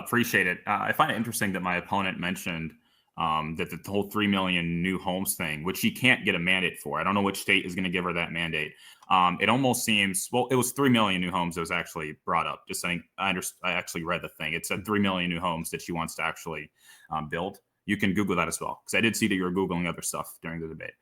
Appreciate it. I find it interesting that my opponent mentioned that the whole 3 million new homes thing, which she can't get a mandate for. I don't know which state is going to give her that mandate. It almost seems, well, it was 3 million new homes that was actually brought up. Just saying, I actually read the thing. It said 3 million new homes that she wants to actually build. You can Google that as well, because I did see that you were Googling other stuff during the debate.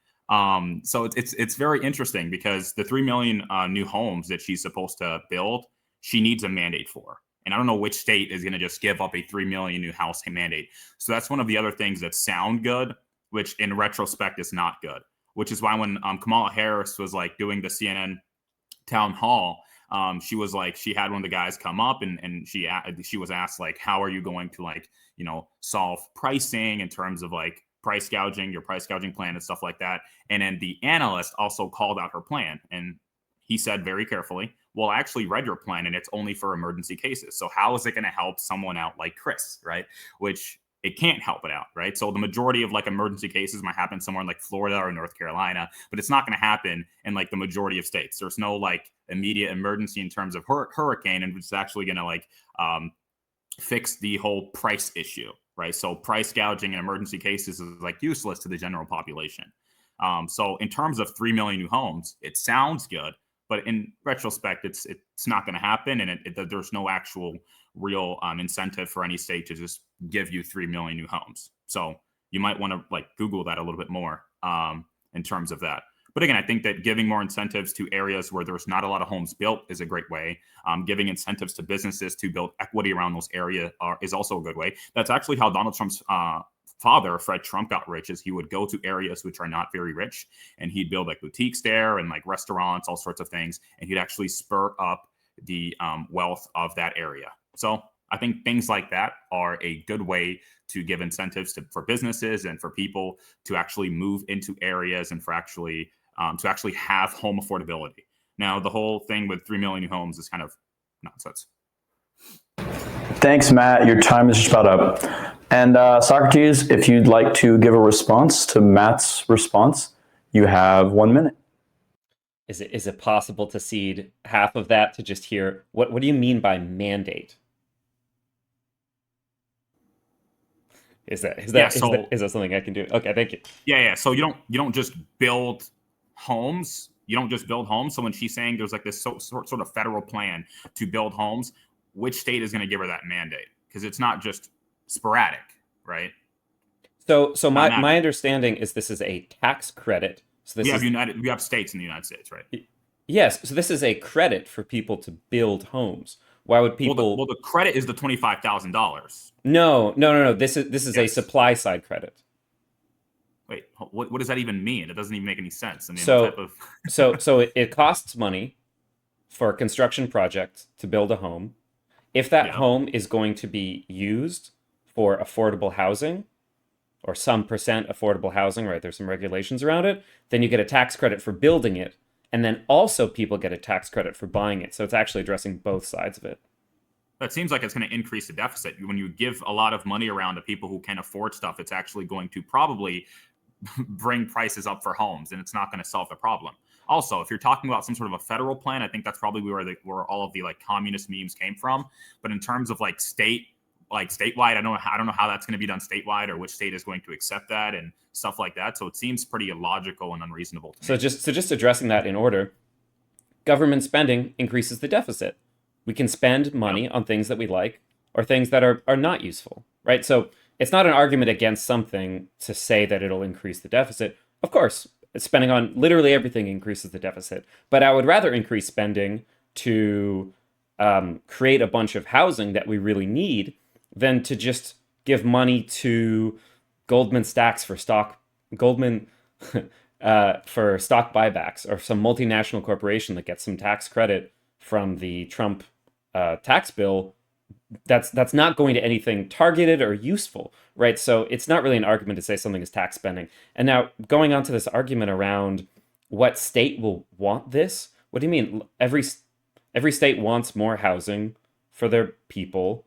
So it's very interesting because the 3 million new homes that she's supposed to build, she needs a mandate for. And I don't know which state is going to just give up a 3 million new house mandate. So that's one of the other things that sound good, which in retrospect is not good, which is why when Kamala Harris was like doing the CNN town hall, she was like, she had one of the guys come up and she was asked like, how are you going to like, solve pricing in terms of like price gouging, your price gouging plan and stuff like that. And then the analyst also called out her plan. And he said very carefully, well, I actually read your plan and it's only for emergency cases. So how is it going to help someone out like Chris, right? Which it can't help it out, right? So the majority of like emergency cases might happen somewhere in like Florida or North Carolina, but it's not going to happen in like the majority of states. There's no like immediate emergency in terms of hurricane, and it's actually going to like fix the whole price issue, right? So price gouging in emergency cases is like useless to the general population. So in terms of 3 million new homes, it sounds good. But in retrospect, it's not going to happen, and there's no actual real incentive for any state to just give you 3 million new homes. So you might want to like Google that a little bit more in terms of that. But again, I think that giving more incentives to areas where there's not a lot of homes built is a great way. Giving incentives to businesses to build equity around those areas is also a good way. That's actually how Donald Trump's father, Fred Trump, got rich, is he would go to areas which are not very rich and he'd build like boutiques there and like restaurants, all sorts of things. And he'd actually spur up the wealth of that area. So I think things like that are a good way to give incentives for businesses and for people to actually move into areas and for actually to actually have home affordability. Now, the whole thing with 3 million new homes is kind of nonsense. Thanks, Matt. Your time is just about up. And Socrates, if you'd like to give a response to Matt's response, you have 1 minute. Is it possible to cede half of that to just hear what do you mean by mandate? Is that something I can do? Okay, thank you. Yeah. So you don't just build homes. You don't just build homes. So when she's saying there's like this sort of federal plan to build homes, which state is going to give her that mandate? Because it's not just sporadic, right? So my understanding is this is a tax credit. So this you have states in the United States, right? Yes. So this is a credit for people to build homes. Why would people? Well, the credit is the $25,000. No. This is a supply side credit. Wait, what does that even mean? It doesn't even make any sense. I mean, so it costs money for a construction project to build a home. If that home is going to be used for affordable housing or some percent affordable housing, right? There's some regulations around it. Then you get a tax credit for building it. And then also people get a tax credit for buying it. So it's actually addressing both sides of it. That seems like it's going to increase the deficit. When you give a lot of money around to people who can afford stuff, it's actually going to probably bring prices up for homes, and it's not going to solve the problem. Also, if you're talking about some sort of a federal plan, I think that's probably where all of the like communist memes came from. But in terms of like statewide, I don't know how that's going to be done statewide or which state is going to accept that and stuff like that. So it seems pretty illogical and unreasonable to me. So just addressing that in order, government spending increases the deficit. We can spend money on things that we like or things that are not useful, right? So it's not an argument against something to say that it'll increase the deficit. Of course, spending on literally everything increases the deficit. But I would rather increase spending to create a bunch of housing that we really need than to just give money to Goldman Sachs for stock buybacks or some multinational corporation that gets some tax credit from the Trump tax bill. That's not going to anything targeted or useful, right? So it's not really an argument to say something is tax spending. And now going on to this argument around what state will want this, what do you mean? Every state wants more housing for their people.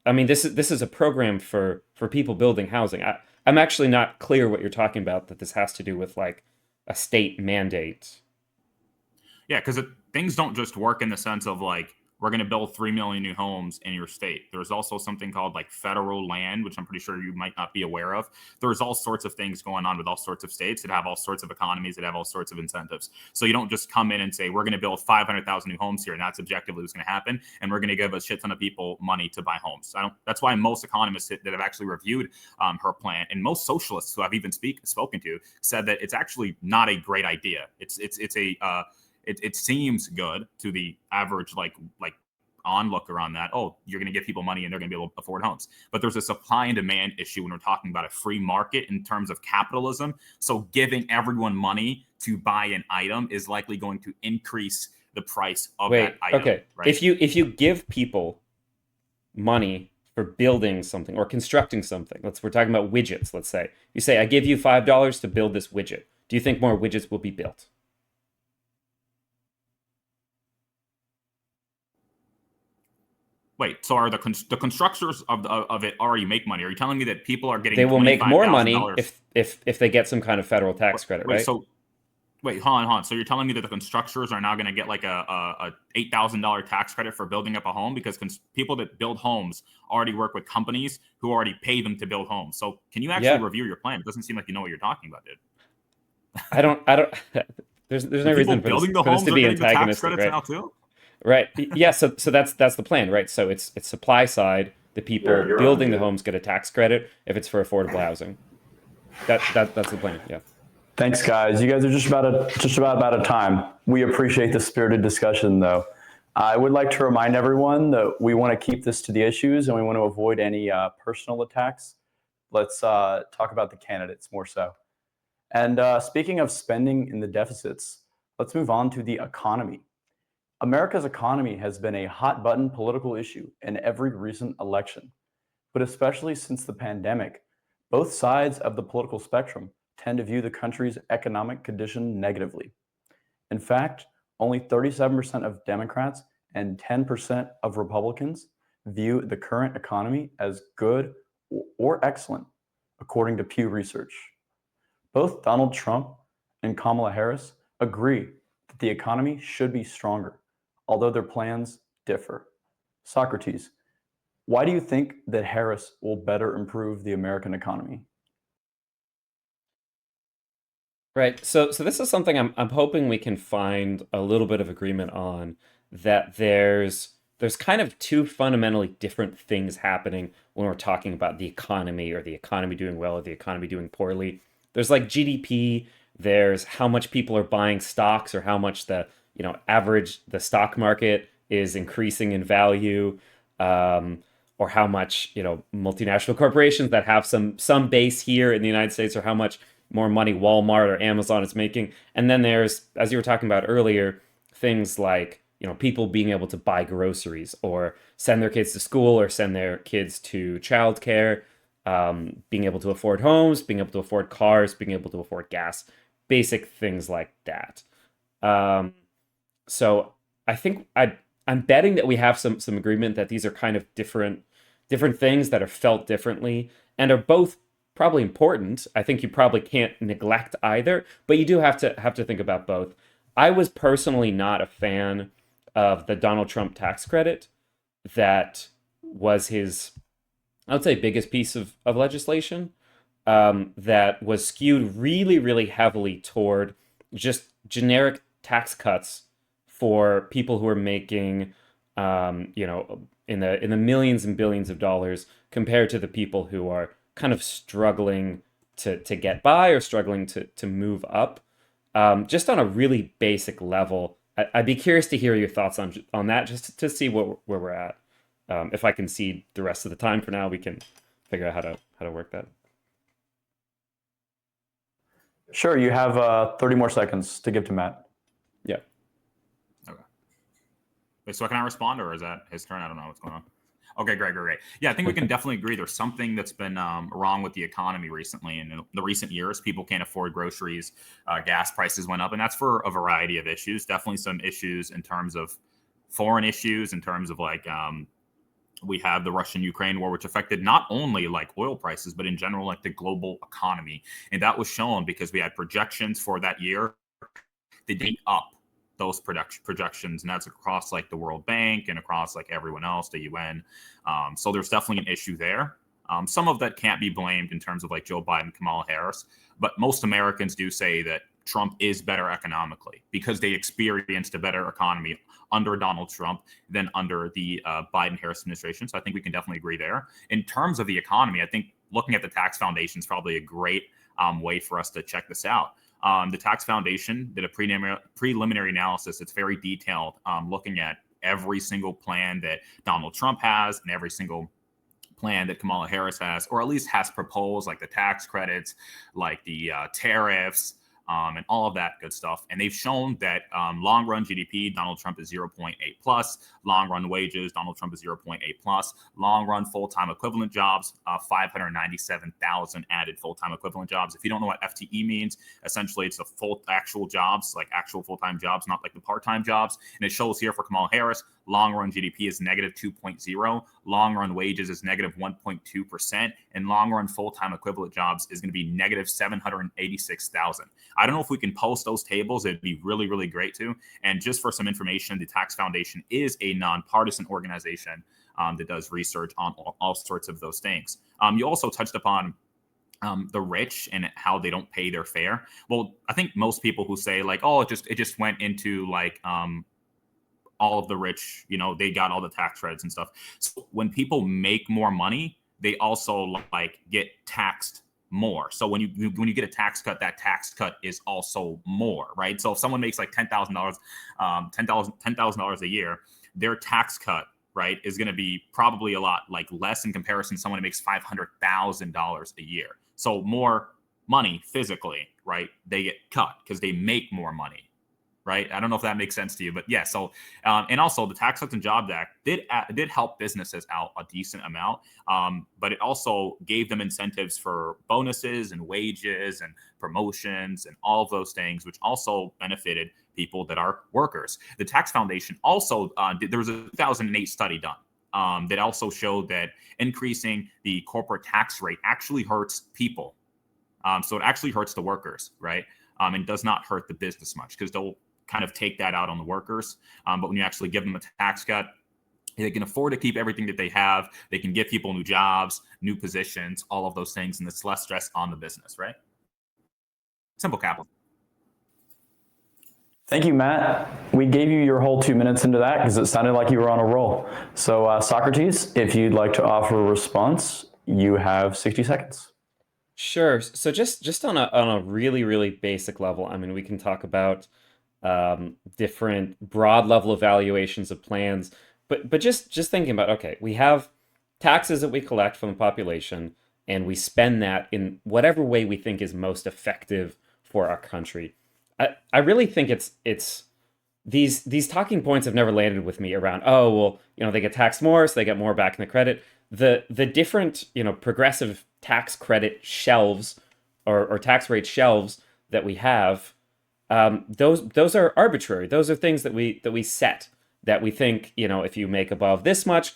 I mean, this is a program for people building housing. I'm actually not clear what you're talking about, that this has to do with like a state mandate. Yeah, because things don't just work in the sense of like we're going to build 3 million new homes in your state. There's also something called like federal land, which I'm pretty sure you might not be aware of. There's all sorts of things going on with all sorts of states that have all sorts of economies, that have all sorts of incentives. So you don't just come in and say, we're going to build 500,000 new homes here, and that's objectively what's going to happen, and we're going to give a shit ton of people money to buy homes. That's why most economists that have actually reviewed her plan, and most socialists who I've even spoken to, said that it's actually not a great idea. It seems good to the average like onlooker on that. Oh, you're going to give people money and they're going to be able to afford homes. But there's a supply and demand issue when we're talking about a free market in terms of capitalism. So giving everyone money to buy an item is likely going to increase the price of that item. Okay. Right? If you give people money for building something or constructing something, we're talking about widgets. Let's say you say, I give you $5 to build this widget. Do you think more widgets will be built? Wait, so are the constructors of it already make money? Are you telling me that people are getting? They will make more money if they get some kind of federal tax credit, right? Hold on. So you're telling me that the constructors are now going to get like a $8,000 tax credit for building up a home, because people that build homes already work with companies who already pay them to build homes. So can you actually review your plan? It doesn't seem like you know what you're talking about, dude. I don't. There's no reason for this to be antagonistic, right? Now too? Right. Yeah. So that's the plan, right? So it's supply side. The people building the homes get a tax credit if it's for affordable housing. That's the plan. Yeah. Thanks, guys. You guys are just about out of time. We appreciate the spirited discussion, though. I would like to remind everyone that we want to keep this to the issues and we want to avoid any personal attacks. Let's talk about the candidates more so. And speaking of spending in the deficits, let's move on to the economy. America's economy has been a hot button political issue in every recent election, but especially since the pandemic, both sides of the political spectrum tend to view the country's economic condition negatively. In fact, only 37% of Democrats and 10% of Republicans view the current economy as good or excellent, according to Pew Research. Both Donald Trump and Kamala Harris agree that the economy should be stronger, although their plans differ. Socrates, why do you think that Harris will better improve the American economy? Right. So this is something I'm hoping we can find a little bit of agreement on, that there's kind of two fundamentally different things happening when we're talking about the economy, or the economy doing well or the economy doing poorly. There's like GDP, there's how much people are buying stocks, or how much the stock market is increasing in value, or how much multinational corporations that have some base here in the United States, or how much more money Walmart or Amazon is making. And then there's, as you were talking about earlier, things like people being able to buy groceries or send their kids to school or send their kids to childcare, being able to afford homes, being able to afford cars, being able to afford gas, basic things like that. So I think I'm betting that we have some agreement that these are kind of different things that are felt differently and are both probably important. I think you probably can't neglect either, but you do have to think about both. I was personally not a fan of the Donald Trump tax credit. That was his, I would say, biggest piece of legislation, that was skewed really, really heavily toward just generic tax cuts for people who are making, in the millions and billions of dollars, compared to the people who are kind of struggling to get by or struggling to move up, just on a really basic level. I'd be curious to hear your thoughts on that, just to see where we're at. If I can see the rest of the time for now, we can figure out how to work that. Sure, you have 30 more seconds to give to Matt. Yeah. Okay. Wait, so can I respond, or is that his turn? I don't know what's going on. Okay, great. Yeah, I think we can definitely agree there's something that's been wrong with the economy recently. In the recent years, people can't afford groceries, gas prices went up, and that's for a variety of issues. Definitely some issues in terms of foreign issues, in terms of like we have the Russian-Ukraine war, which affected not only like oil prices, but in general, like the global economy. And that was shown because we had projections for that year. They did up those projections, and that's across like the World Bank and across like everyone else, the UN. So there's definitely an issue there. Some of that can't be blamed in terms of like Joe Biden, Kamala Harris, but most Americans do say that Trump is better economically because they experienced a better economy under Donald Trump than under the Biden-Harris administration. So I think we can definitely agree there. In terms of the economy, I think looking at the tax foundation is probably a great way for us to check this out. The tax foundation did a preliminary analysis. It's very detailed, looking at every single plan that Donald Trump has and every single plan that Kamala Harris has, or at least has proposed, like the tax credits, like the tariffs, and all of that good stuff. And they've shown that long run GDP, Donald Trump is 0.8 plus, long run wages, Donald Trump is 0.8 plus, long run full-time equivalent jobs, 597,000 added full-time equivalent jobs. If you don't know what FTE means, essentially it's the full actual jobs, like actual full-time jobs, not like the part-time jobs. And it shows here for Kamala Harris, long run GDP is negative 2.0, long run wages is negative 1.2%, and long run full-time equivalent jobs is going to be negative 786,000. I don't know if we can post those tables. It'd be really, really great to. And just for some information, the Tax Foundation is a nonpartisan organization that does research on all sorts of those things. You also touched upon the rich and how they don't pay their fare. Well, I think most people who say like, oh, it just went into like all of the rich, they got all the tax credits and stuff. So when people make more money, they also like get taxed more. So when you get a tax cut, that tax cut is also more, right? So if someone makes like $10,000 a year, their tax cut, right, is going to be probably a lot like less in comparison to someone who makes $500,000 a year. So more money physically, right? They get cut because they make more money. Right. I don't know if that makes sense to you, but yeah. So, and also the Tax Cuts and Jobs Act did help businesses out a decent amount, but it also gave them incentives for bonuses and wages and promotions and all of those things, which also benefited people that are workers. The Tax Foundation also there was a 2008 study done that also showed that increasing the corporate tax rate actually hurts people. So it actually hurts the workers, right? And does not hurt the business much because they'll kind of take that out on the workers. But when you actually give them a tax cut, they can afford to keep everything that they have. They can give people new jobs, new positions, all of those things, and it's less stress on the business, right? Simple capital. Thank you, Matt. We gave you your whole 2 minutes into that because it sounded like you were on a roll. So Socrates, if you'd like to offer a response, you have 60 seconds. Sure. So just on a really, really basic level, I mean, we can talk about different broad level evaluations of plans, but just thinking about, okay, we have taxes that we collect from the population and we spend that in whatever way we think is most effective for our country. I really think it's these talking points have never landed with me around, oh, well, they get taxed more, so they get more back in the credit. The different, progressive tax credit shelves or tax rate shelves that we have, those are arbitrary. Those are things that we set, that we think, if you make above this much,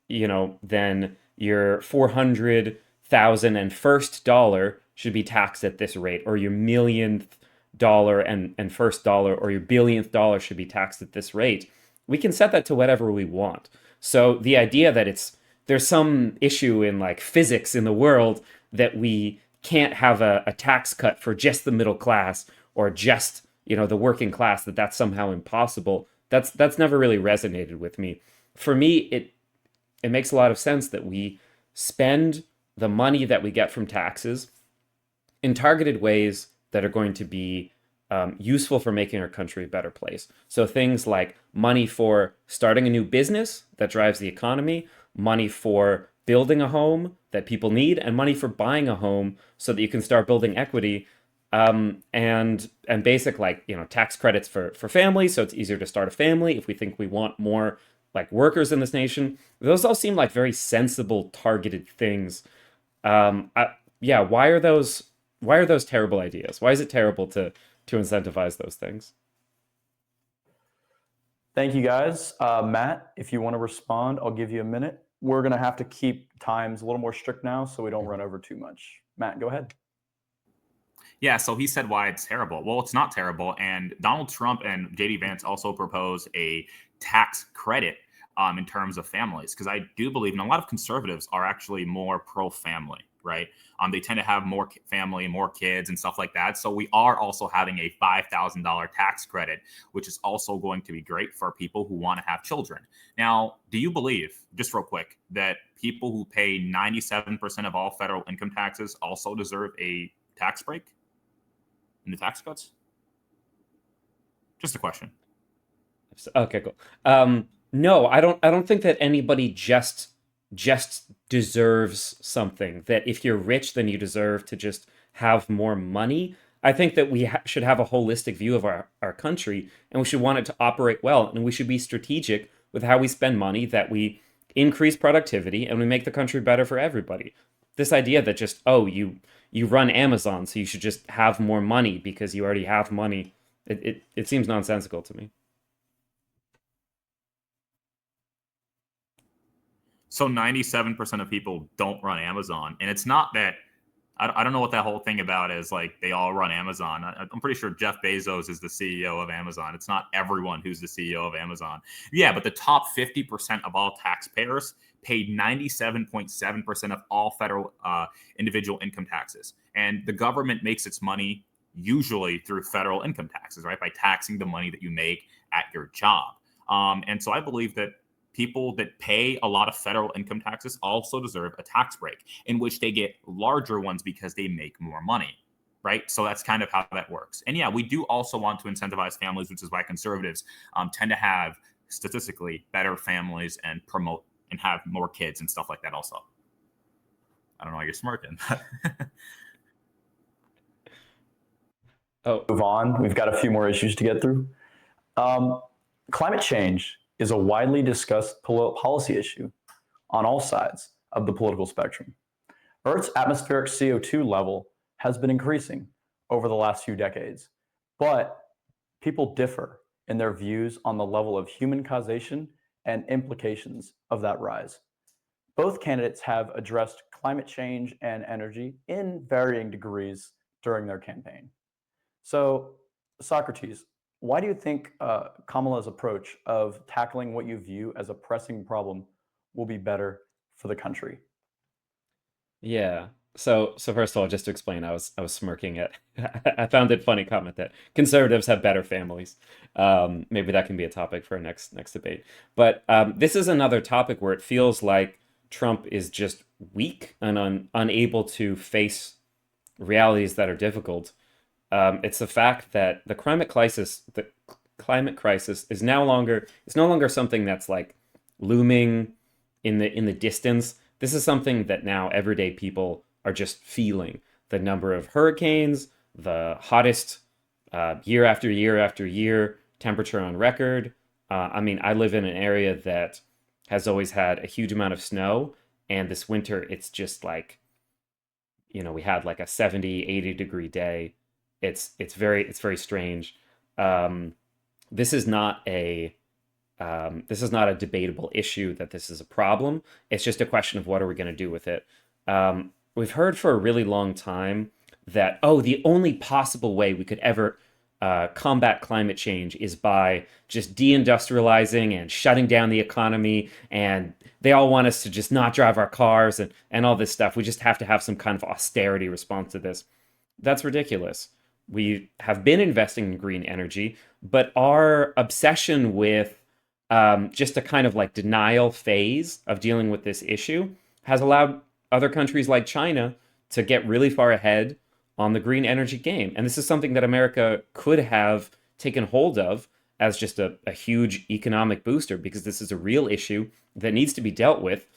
then your 400,000 and first dollar should be taxed at this rate, or your millionth dollar and first dollar, or your billionth dollar should be taxed at this rate. We can set that to whatever we want. So the idea that there's some issue in like physics in the world that we can't have a tax cut for just the middle class or just, the working class, that's somehow impossible. That's never really resonated with me. For me, it makes a lot of sense that we spend the money that we get from taxes in targeted ways that are going to be useful for making our country a better place. So things like money for starting a new business that drives the economy, money for building a home that people need, and money for buying a home so that you can start building equity, and basic tax credits for families, so it's easier to start a family if we think we want more like workers in this nation. Those all seem like very sensible, targeted things. Why are those terrible ideas? Why is it terrible to incentivize those things? Thank you, guys. Matt, if you want to respond, I'll give you a minute. We're going to have to keep times a little more strict now so we don't run over too much. Matt, go ahead. Yeah, so he said why it's terrible. Well, it's not terrible. And Donald Trump and JD Vance also proposed a tax credit in terms of families, because I do believe, and a lot of conservatives are actually more pro family, right? They tend to have more family, more kids, and stuff like that. So we are also having a $5,000 tax credit, which is also going to be great for people who want to have children. Now, do you believe, just real quick, that people who pay 97% of all federal income taxes also deserve a tax break in the tax cuts? Just a question. Okay, cool. No, I don't think that anybody just deserves something. That if you're rich, then you deserve to just have more money. I think that we should have a holistic view of our country, and we should want it to operate well, and we should be strategic with how we spend money. That we increase productivity and we make the country better for everybody. This idea that just, oh, you run Amazon, so you should just have more money because you already have money. It seems nonsensical to me. So 97% of people don't run Amazon. And it's not that, I don't know what that whole thing about is, like they all run Amazon. I'm pretty sure Jeff Bezos is the CEO of Amazon. It's not everyone who's the CEO of Amazon. Yeah, but the top 50% of all taxpayers paid 97.7% of all federal individual income taxes. And the government makes its money usually through federal income taxes, right? By taxing the money that you make at your job. And so I believe that people that pay a lot of federal income taxes also deserve a tax break, in which they get larger ones because they make more money, right? So that's kind of how that works. And yeah, we do also want to incentivize families, which is why conservatives tend to have statistically better families and promote and have more kids and stuff like that also. I don't know why you're smirking. Oh, Move on. We've got a few more issues to get through. Climate change is a widely discussed policy issue on all sides of the political spectrum. Earth's atmospheric CO2 level has been increasing over the last few decades, but people differ in their views on the level of human causation and implications of that rise. Both candidates have addressed climate change and energy in varying degrees during their campaign. So, Socrates, why do you think Kamala's approach of tackling what you view as a pressing problem will be better for the country? yeah. So first of all, just to explain, I was smirking at. I found it funny comment that conservatives have better families. Maybe that can be a topic for our next debate. But this is another topic where it feels like Trump is just weak and unable to face realities that are difficult. It's the fact that the climate crisis is no longer something that's like looming in the distance. This is something that now everyday people are just feeling. The number of hurricanes, the hottest year after year after year temperature on record. I mean, I live in an area that has always had a huge amount of snow, and this winter it's just like, we had like a 70, 80-degree day. It's very strange. Um, this is not a this is not a debatable issue that this is a problem. It's just a question of what are we going to do with it. We've heard for a really long time that, oh, the only possible way we could ever combat climate change is by just deindustrializing and shutting down the economy. And they all want us to just not drive our cars and all this stuff. We just have to have some kind of austerity response to this. That's ridiculous. We have been investing in green energy, but our obsession with just a kind of like denial phase of dealing with this issue has allowed other countries like China to get really far ahead on the green energy game. And this is something that America could have taken hold of as just a huge economic booster, because this is a real issue that needs to be dealt with.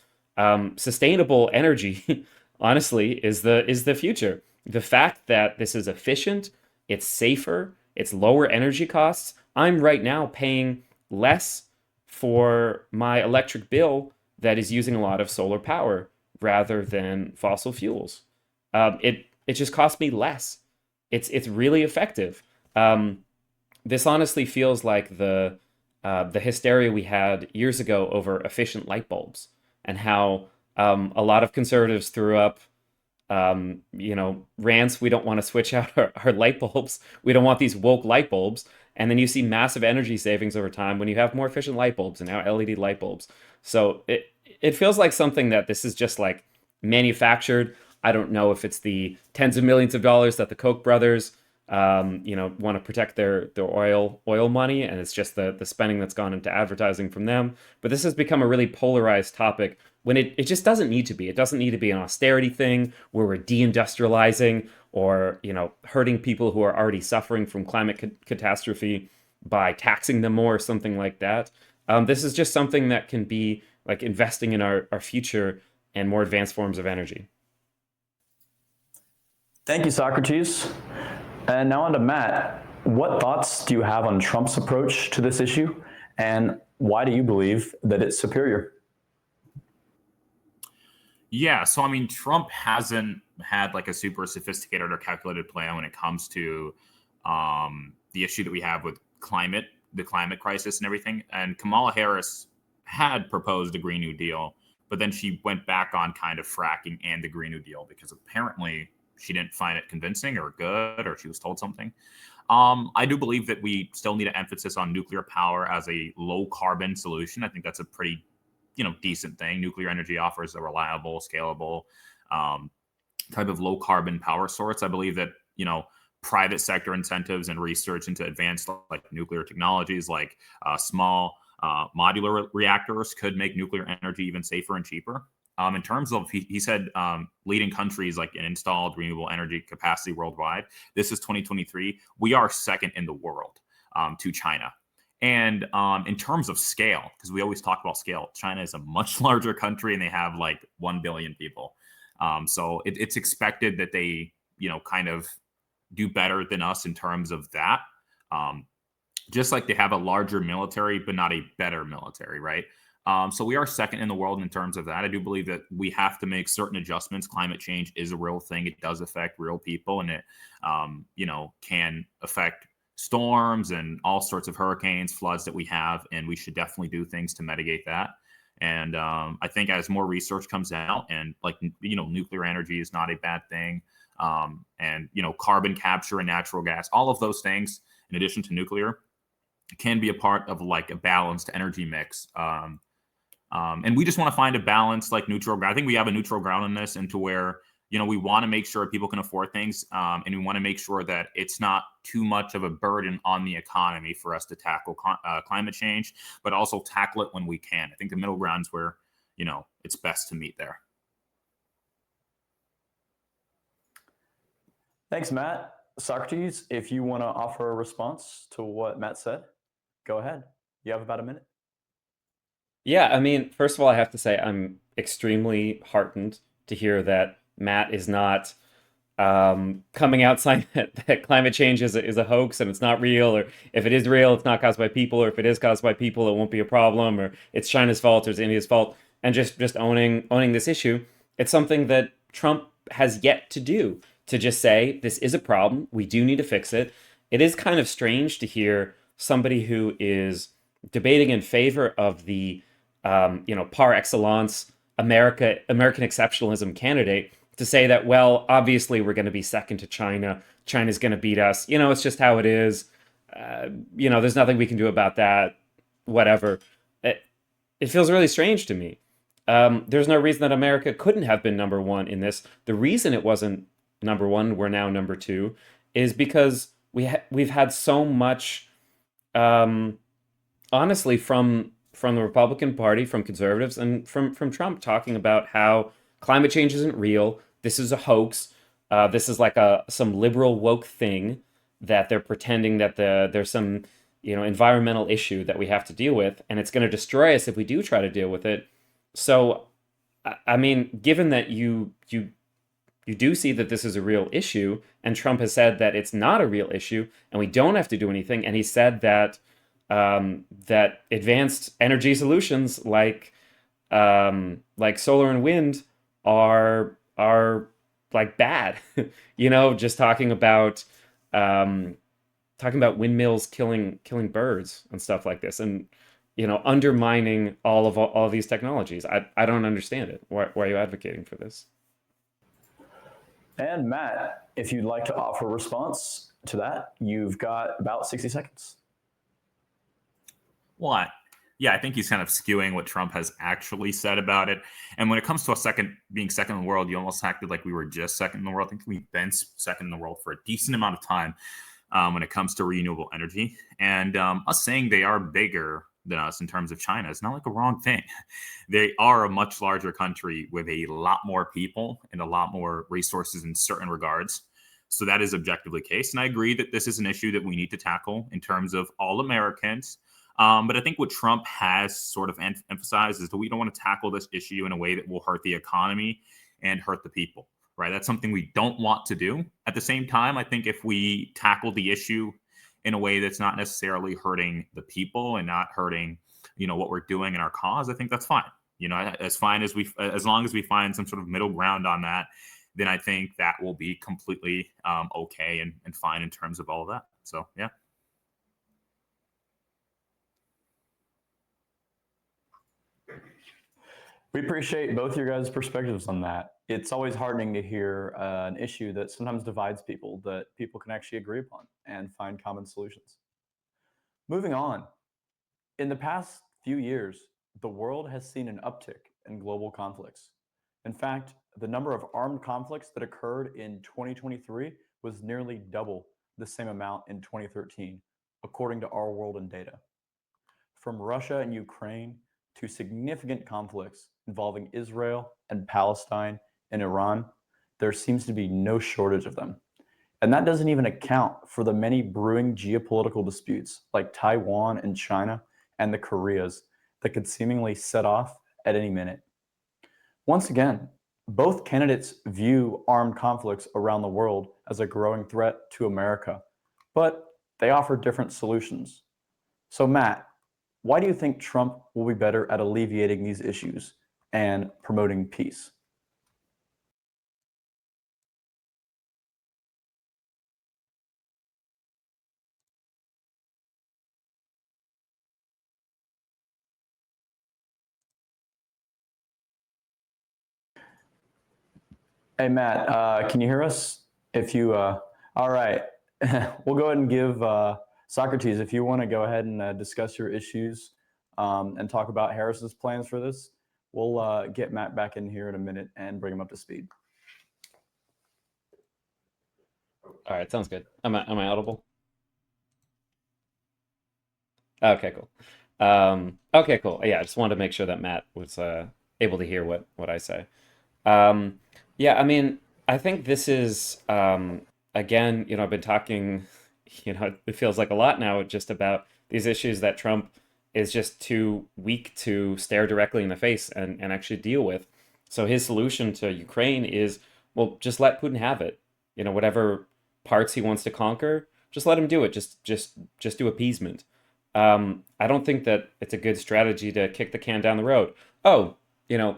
Sustainable energy, honestly, is the future. The fact that this is efficient, it's safer, it's lower energy costs. I'm right now paying less for my electric bill that is using a lot of solar power rather than fossil fuels. It just costs me less. It's really effective. This honestly feels like the hysteria we had years ago over efficient light bulbs, and how a lot of conservatives threw up rants. We don't want to switch out our light bulbs. We don't want these woke light bulbs. And then you see massive energy savings over time when you have more efficient light bulbs and now LED light bulbs. So it feels like something that this is just like manufactured. I don't know if it's the tens of millions of dollars that the Koch brothers, want to protect their oil money, and it's just the spending that's gone into advertising from them. But this has become a really polarized topic when it just doesn't need to be. It doesn't need to be an austerity thing where we're deindustrializing or hurting people who are already suffering from climate catastrophe by taxing them more or something like that. This is just something that can be like investing in our future and more advanced forms of energy. Thank you, Socrates. And now on to Matt. What thoughts do you have on Trump's approach to this issue, and why do you believe that it's superior? Yeah, so I mean, Trump hasn't had like a super sophisticated or calculated plan when it comes to the issue that we have with the climate crisis and everything. And Kamala Harris had proposed a Green New Deal, but then she went back on kind of fracking and the Green New Deal because apparently she didn't find it convincing or good, or she was told something. I do believe that we still need an emphasis on nuclear power as a low carbon solution. I think that's a pretty decent thing. Nuclear energy offers a reliable, scalable type of low carbon power source. I believe that, private sector incentives and research into advanced like nuclear technologies, like small modular reactors could make nuclear energy even safer and cheaper. In terms of, he said, leading countries like in installed renewable energy capacity worldwide, this is 2023. We are second in the world to China. And in terms of scale, because we always talk about scale, China is a much larger country and they have like 1 billion people. So it's expected that they, kind of do better than us in terms of that. Just like they have a larger military, but not a better military, right? So we are second in the world in terms of that. I do believe that we have to make certain adjustments. Climate change is a real thing. It does affect real people, and it, can affect storms and all sorts of hurricanes, floods that we have, and we should definitely do things to mitigate that. And I think as more research comes out, and like nuclear energy is not a bad thing, and carbon capture and natural gas, all of those things, in addition to nuclear, can be a part of like a balanced energy mix. And we just want to find a balance, like neutral ground. I think we have a neutral ground in this, into where we want to make sure people can afford things, and we want to make sure that it's not too much of a burden on the economy for us to tackle climate change, but also tackle it when we can. I think the middle ground's where it's best to meet there. Thanks, Matt. Socrates, if you want to offer a response to what Matt said, go ahead. You have about a minute. Yeah, I mean, first of all, I have to say I'm extremely heartened to hear that Matt is not coming out saying that climate change is a hoax and it's not real, or if it is real, it's not caused by people, or if it is caused by people, it won't be a problem, or it's China's fault or it's India's fault, and just owning this issue. It's something that Trump has yet to do, to just say this is a problem, we do need to fix it. It is kind of strange to hear somebody who is debating in favor of the par excellence American exceptionalism candidate to say that, well, obviously we're going to be second to China. China's going to beat us. It's just how it is. There's nothing we can do about that. Whatever. It feels really strange to me. There's no reason that America couldn't have been number one in this. The reason it wasn't number one, we're now number two, is because we've had so much, honestly, from the Republican Party, from conservatives, and from Trump, talking about how climate change isn't real. This is a hoax. This is like some liberal woke thing that they're pretending that there's some environmental issue that we have to deal with, and it's going to destroy us if we do try to deal with it. So, I mean, given that you do see that this is a real issue, and Trump has said that it's not a real issue, and we don't have to do anything, and he said that that advanced energy solutions like solar and wind are like bad, just talking about windmills killing birds and stuff like this, and undermining all these technologies. I don't understand it. Why are you advocating for this? And Matt, if you'd like to offer a response to that, you've got about 60 seconds. What? Yeah, I think he's kind of skewing what Trump has actually said about it. And when it comes to being second in the world, you almost acted like we were just second in the world. I think we've been second in the world for a decent amount of time when it comes to renewable energy. And us saying they are bigger than us in terms of China is not like a wrong thing. They are a much larger country with a lot more people and a lot more resources in certain regards. So that is objectively the case. And I agree that this is an issue that we need to tackle in terms of all Americans. But I think what Trump has sort of emphasized is that we don't want to tackle this issue in a way that will hurt the economy and hurt the people, right? That's something we don't want to do. At the same time, I think if we tackle the issue in a way that's not necessarily hurting the people and not hurting, what we're doing in our cause, I think that's fine. As fine as long as we find some sort of middle ground on that, then I think that will be completely okay and fine in terms of all of that. So, yeah. We appreciate both your guys' perspectives on that. It's always heartening to hear an issue that sometimes divides people that people can actually agree upon and find common solutions. Moving on, in the past few years, the world has seen an uptick in global conflicts. In fact, the number of armed conflicts that occurred in 2023 was nearly double the same amount in 2013, according to Our World in Data. From Russia and Ukraine to significant conflicts involving Israel and Palestine and Iran, there seems to be no shortage of them. And that doesn't even account for the many brewing geopolitical disputes like Taiwan and China and the Koreas that could seemingly set off at any minute. Once again, both candidates view armed conflicts around the world as a growing threat to America, but they offer different solutions. So, Matt, why do you think Trump will be better at alleviating these issues and promoting peace? Hey, Matt, can you hear us? All right, we'll go ahead and give Socrates, if you want to go ahead and discuss your issues and talk about Harris's plans for this, we'll get Matt back in here in a minute and bring him up to speed. All right, sounds good. Am I audible? Okay, cool. Okay, cool. Yeah, I just wanted to make sure that Matt was able to hear what I say. Um, yeah, I mean, I think this is again, I've been talking, it feels like a lot now just about these issues that Trump is just too weak to stare directly in the face and actually deal with. So his solution to Ukraine is, well, just let Putin have it. Whatever parts he wants to conquer, just let him do it. Just do appeasement. I don't think that it's a good strategy to kick the can down the road. Oh,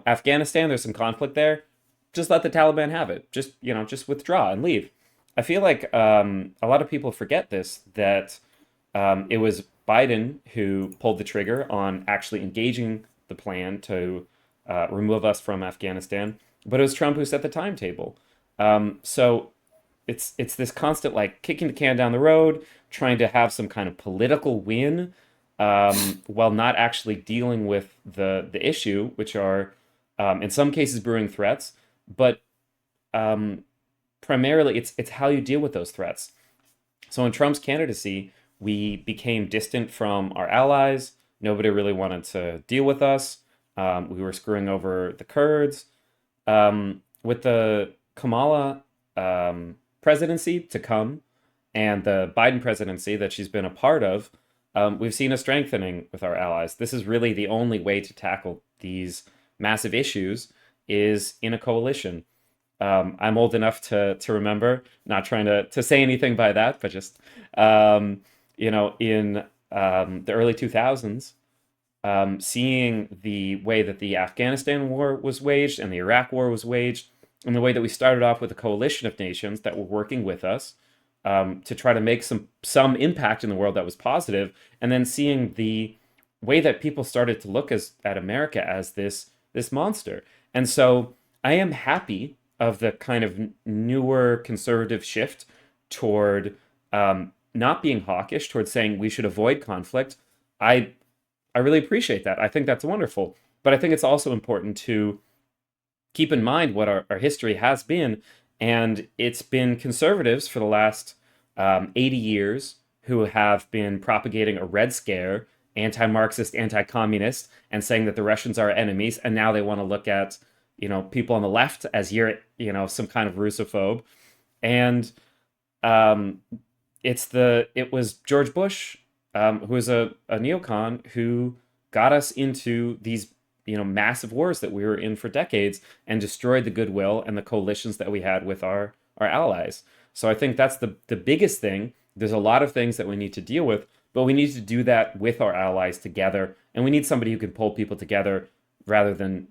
Afghanistan, there's some conflict there. Just let the Taliban have it. Just withdraw and leave. I feel like a lot of people forget this, that it was Biden who pulled the trigger on actually engaging the plan to remove us from Afghanistan, but it was Trump who set the timetable. So it's this constant like kicking the can down the road, trying to have some kind of political win, while not actually dealing with the issue, which are in some cases brewing threats, but primarily it's how you deal with those threats. So in Trump's candidacy, we became distant from our allies. Nobody really wanted to deal with us. We were screwing over the Kurds. With the Kamala presidency to come and the Biden presidency that she's been a part of, we've seen a strengthening with our allies. This is really the only way to tackle these massive issues is in a coalition. I'm old enough to remember, not trying to say anything by that, but just, in the early 2000s, seeing the way that the Afghanistan war was waged and the Iraq war was waged, and the way that we started off with a coalition of nations that were working with us to try to make some impact in the world that was positive, and then seeing the way that people started to look at America as this monster. And so I am happy of the kind of newer conservative shift toward not being hawkish, towards saying we should avoid conflict. I I really appreciate that. I think that's wonderful. But I think it's also important to keep in mind what our history has been. And it's been conservatives for the last 80 years who have been propagating a Red Scare, anti Marxist, anti communist, and saying that the Russians are enemies. And now they want to look at, people on the left as you're, some kind of Russophobe. And um, it was George Bush, who was a neocon, who got us into these massive wars that we were in for decades and destroyed the goodwill and the coalitions that we had with our allies. So I think that's the biggest thing. There's a lot of things that we need to deal with, but we need to do that with our allies together, and we need somebody who can pull people together rather than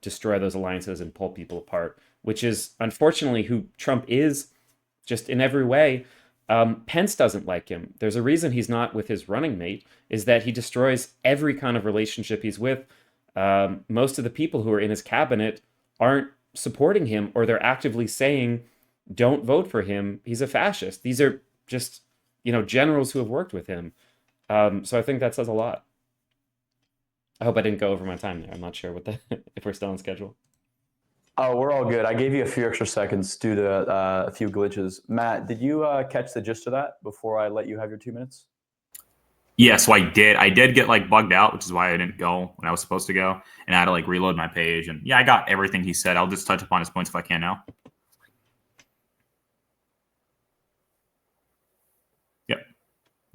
destroy those alliances and pull people apart, which is unfortunately who Trump is, just in every way. Pence doesn't like him. There's a reason he's not with his running mate, is that he destroys every kind of relationship he's with. Most of the people who are in his cabinet aren't supporting him, or they're actively saying, don't vote for him. He's a fascist. These are just, generals who have worked with him. So I think that says a lot. I hope I didn't go over my time there. I'm not sure if we're still on schedule. Oh, we're all good. I gave you a few extra seconds due to a few glitches. Matt, did you catch the gist of that before I let you have your 2 minutes? Yeah, so I did. I did get bugged out, which is why I didn't go when I was supposed to go, and I had to reload my page. And yeah, I got everything he said. I'll just touch upon his points if I can now. Yep.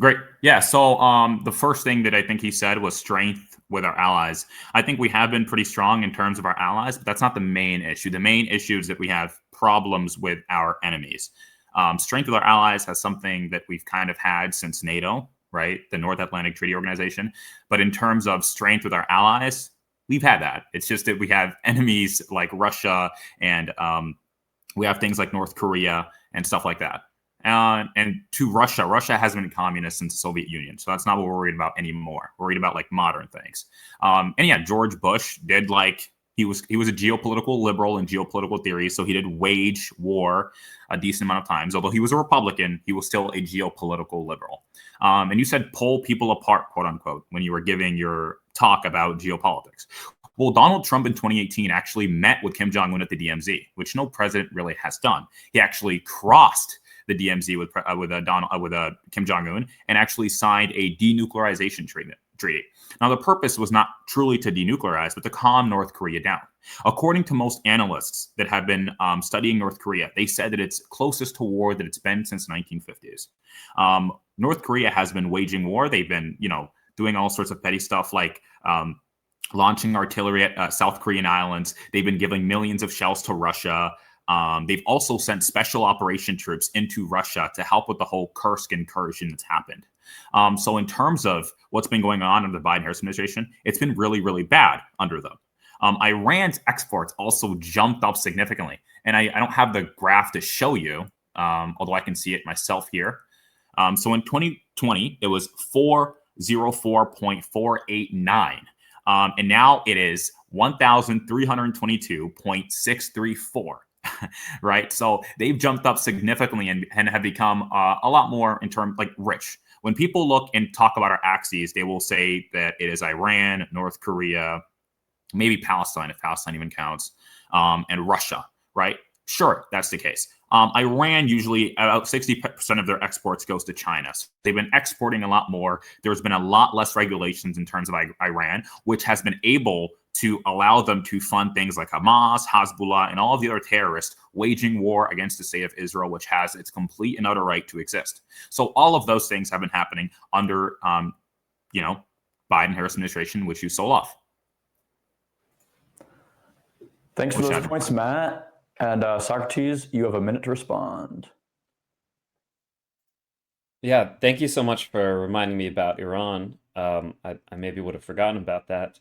Great. Yeah. So the first thing that I think he said was strength with our allies. I think we have been pretty strong in terms of our allies, but that's not the main issue. The main issue is that we have problems with our enemies. Strength with our allies has something that we've kind of had since NATO, right? The North Atlantic Treaty Organization. But in terms of strength with our allies, we've had that. It's just that we have enemies like Russia, and we have things like North Korea and stuff like that. And to Russia has been communist since the Soviet Union, so that's not what we're worried about anymore. We're worried about modern things. And yeah, George Bush did he was a geopolitical liberal in geopolitical theory, so he did wage war a decent amount of times. Although he was a Republican, he was still a geopolitical liberal. And you said pull people apart, quote unquote, when you were giving your talk about geopolitics. Well, Donald Trump in 2018 actually met with Kim Jong-un at the DMZ, which no president really has done. He actually crossed the DMZ with Kim Jong-un and actually signed a denuclearization treaty. Now, the purpose was not truly to denuclearize, but to calm North Korea down. According to most analysts that have been studying North Korea, they said that it's closest to war that it's been since the 1950s. North Korea has been waging war. They've been, doing all sorts of petty stuff like launching artillery at South Korean islands. They've been giving millions of shells to Russia. They've also sent special operation troops into Russia to help with the whole Kursk incursion that's happened. So in terms of what's been going on under the Biden-Harris administration, it's been really, really bad under them. Iran's exports also jumped up significantly. And I don't have the graph to show you, although I can see it myself here. So in 2020, it was 404.489. And now it is 1,322.634. Right. So they've jumped up significantly and have become a lot more in terms rich. When people look and talk about our axes, they will say that it is Iran, North Korea, maybe Palestine, if Palestine even counts, and Russia. Right. Sure, that's the case. Iran, usually about 60% of their exports goes to China. So they've been exporting a lot more. There's been a lot less regulations in terms of Iran, which has been able to allow them to fund things like Hamas, Hezbollah, and all of the other terrorists waging war against the state of Israel, which has its complete and utter right to exist. So all of those things have been happening under, Biden-Harris administration, which you so love. Thanks for those points, Matt. And Socrates, you have a minute to respond. Yeah, thank you so much for reminding me about Iran. I maybe would have forgotten about that.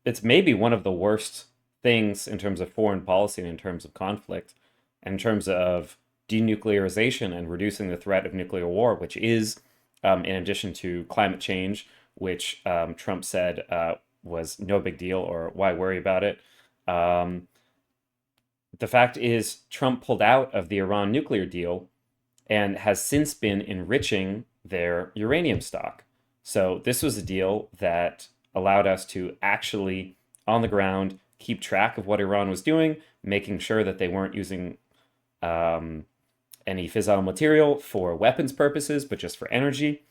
It's maybe one of the worst things in terms of foreign policy and in terms of conflict, and in terms of denuclearization and reducing the threat of nuclear war, which is, in addition to climate change, which Trump said was no big deal or why worry about it. The fact is, Trump pulled out of the Iran nuclear deal and has since been enriching their uranium stock. So this was a deal that allowed us to actually, on the ground, keep track of what Iran was doing, making sure that they weren't using any fissile material for weapons purposes, but just for energy.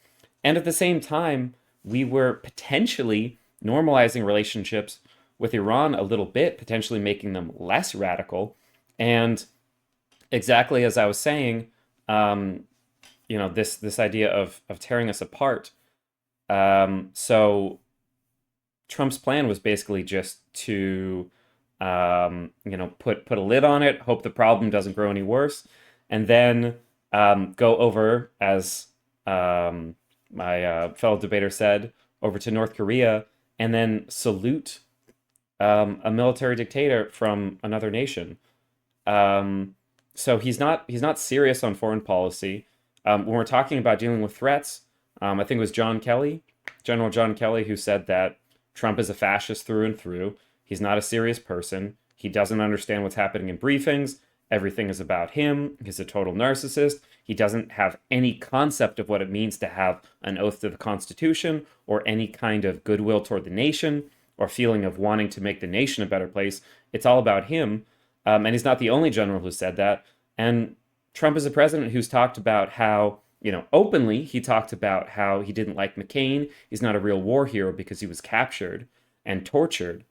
And at the same time, we were potentially normalizing relationships with Iran a little bit, potentially making them less radical. And exactly as I was saying, this idea of tearing us apart. So Trump's plan was basically just to put a lid on it, hope the problem doesn't grow any worse, and then go over, as my fellow debater said, over to North Korea and then salute a military dictator from another nation. So he's not serious on foreign policy. When we're talking about dealing with threats, I think it was General John Kelly, who said that Trump is a fascist through and through. He's not a serious person. He doesn't understand what's happening in briefings. Everything is about him. He's a total narcissist. He doesn't have any concept of what it means to have an oath to the Constitution or any kind of goodwill toward the nation or feeling of wanting to make the nation a better place. It's all about him. And he's not the only general who said that. And Trump is a president who's talked about how, openly, he talked about how he didn't like McCain. He's not a real war hero because he was captured and tortured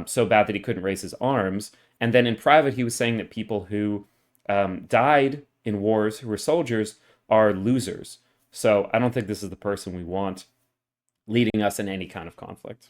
so bad that he couldn't raise his arms. And then in private, he was saying that people who died in wars, who were soldiers, are losers. So I don't think this is the person we want leading us in any kind of conflict.